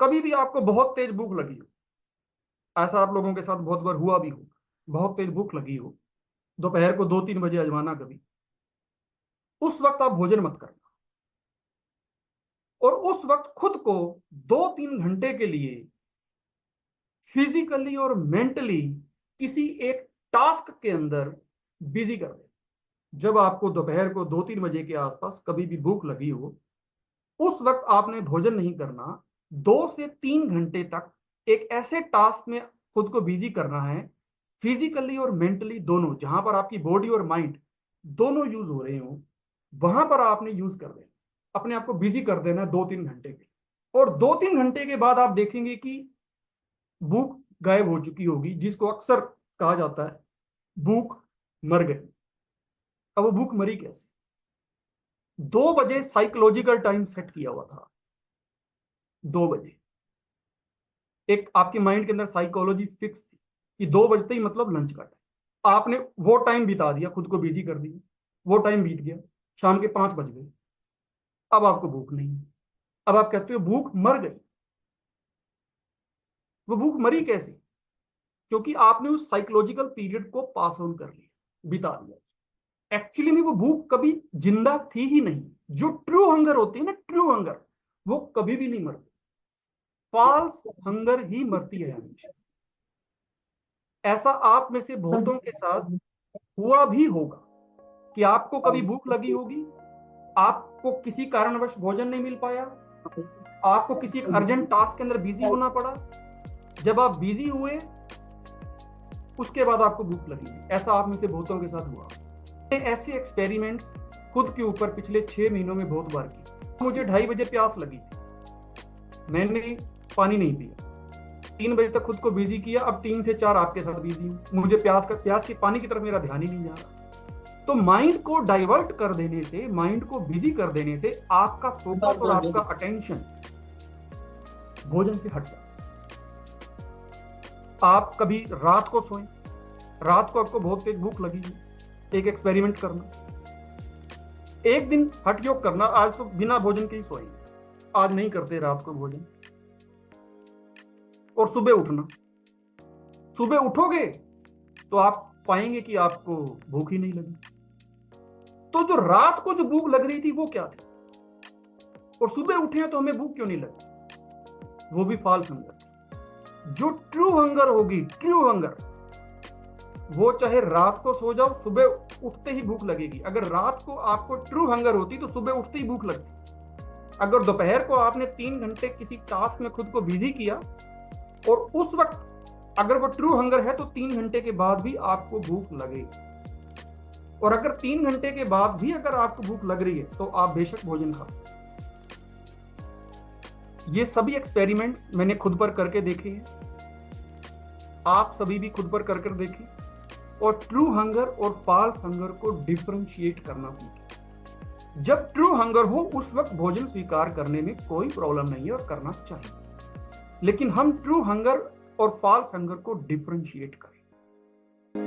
कभी भी आपको बहुत तेज भूख लगी हो, ऐसा आप लोगों के साथ बहुत बार हुआ भी हो, बहुत तेज भूख लगी हो, दोपहर को 2-3 बजे आजमाना कभी। उस वक्त आप भोजन मत करना, और उस वक्त खुद को 2-3 घंटे के लिए फिजिकली और मेंटली किसी एक टास्क के अंदर बिजी कर दे। जब आपको दोपहर को 2-3 बजे के आसपास कभी भी भूख लगी हो, उस वक्त आपने भोजन नहीं करना। 2 से 3 घंटे तक एक ऐसे टास्क में खुद को बिजी करना है, फिजिकली और मेंटली दोनों, जहां पर आपकी बॉडी और माइंड दोनों यूज हो रहे हो, वहां पर आपने यूज कर देना, अपने आप को बिजी कर देना 2-3 घंटे के लिए। और 2-3 घंटे के बाद आप देखेंगे कि भूख गायब हो चुकी होगी, जिसको अक्सर कहा जाता है भूख मर गई। अब वो भूख मरी कैसे? 2 बजे साइकोलॉजिकल टाइम सेट किया हुआ था। 2 बजे एक आपके माइंड के अंदर साइकोलॉजी फिक्स थी कि 2 बजते ही मतलब लंच का टाइम। आपने वो टाइम बिता दिया, खुद को बिजी कर दिया, वो टाइम बीत गया, शाम के 5 बज गए, अब आपको भूख नहीं है। अब आप कहते हो भूख मर गई। वो भूख मरी कैसे? क्योंकि आपने उस साइकोलॉजिकल पीरियड को पास ऑन कर लिया, बिता दिया। एक्चुअली में वो भूख कभी जिंदा थी ही नहीं। जो ट्रू हंगर होती है ना, ट्रू हंगर, वो कभी भी नहीं मरती। फॉल्स हंगर ही मरती है हमेशा। ऐसा आप में से बहुतों के साथ हुआ भी होगा कि आपको कभी भूख लगी होगी, आपको किसी कारणवश भोजन नहीं मिल पाया, आपको किसी एक अर्जेंट टास्क के अंदर बिजी होना पड़ा। जब आप बिजी हुए, उसके बाद आपको भूख लगी। ऐसा आप में से बहुतों के साथ हुआ। ऐसे एक्सपेरिमेंट्स खुद के ऊपर पिछले 6 महीनों में बहुत बार किए। मुझे 2:30 बजे प्यास लगी थी, मैंने पानी नहीं पिया, 3 बजे तक खुद को बिजी किया, अब 3 से 4 आपके साथ बिजी हूं। मुझे प्यास की पानी की तरफ मेरा ध्यान ही नहीं जा रहा। तो माइंड को डाइवर्ट कर देने से, माइंड को बिजी कर देने से आपका फोकस और आपका अटेंशन भोजन से हट जाता। आप कभी रात को सोएं, रात को आपको बहुत तेज भूख लगी है, एक एक्सपेरिमेंट करना, एक दिन हठ योग करना, आज तो बिना भोजन के ही सोएंगे, आज नहीं करते रात को भोजन, और सुबह उठना। सुबह उठोगे तो आप पाएंगे कि आपको भूख ही नहीं लगी। तो जो रात को जो भूख लग रही थी वो क्या थी, और सुबह उठे तो हमें भूख क्यों नहीं लगी? वो भी फॉल्स हंगर। जो ट्रू हंगर होगी, ट्रू हंगर, वो चाहे रात को सो जाओ, सुबह उठते ही भूख लगेगी। अगर रात को आपको ट्रू हंगर होती तो सुबह उठते ही भूख लगती। अगर दोपहर को आपने 3 घंटे किसी टास्क में खुद को बिजी किया, और उस वक्त अगर वो ट्रू हंगर है, तो 3 घंटे के बाद भी आपको भूख लगेगी। और अगर 3 घंटे के बाद भी अगर आपको भूख लग रही है, तो आप बेशक भोजन खा सकते। ये सभी एक्सपेरिमेंट्स मैंने खुद पर करके देखे हैं, आप सभी भी खुद पर कर देखें, और ट्रू हंगर और फॉल्स हंगर को डिफरेंशिएट करना सीखें। जब ट्रू हंगर हो, उस वक्त भोजन स्वीकार करने में कोई प्रॉब्लम नहीं है और करना चाहिए, लेकिन हम ट्रू हंगर और फॉल्स हंगर को डिफरेंशिएट करें।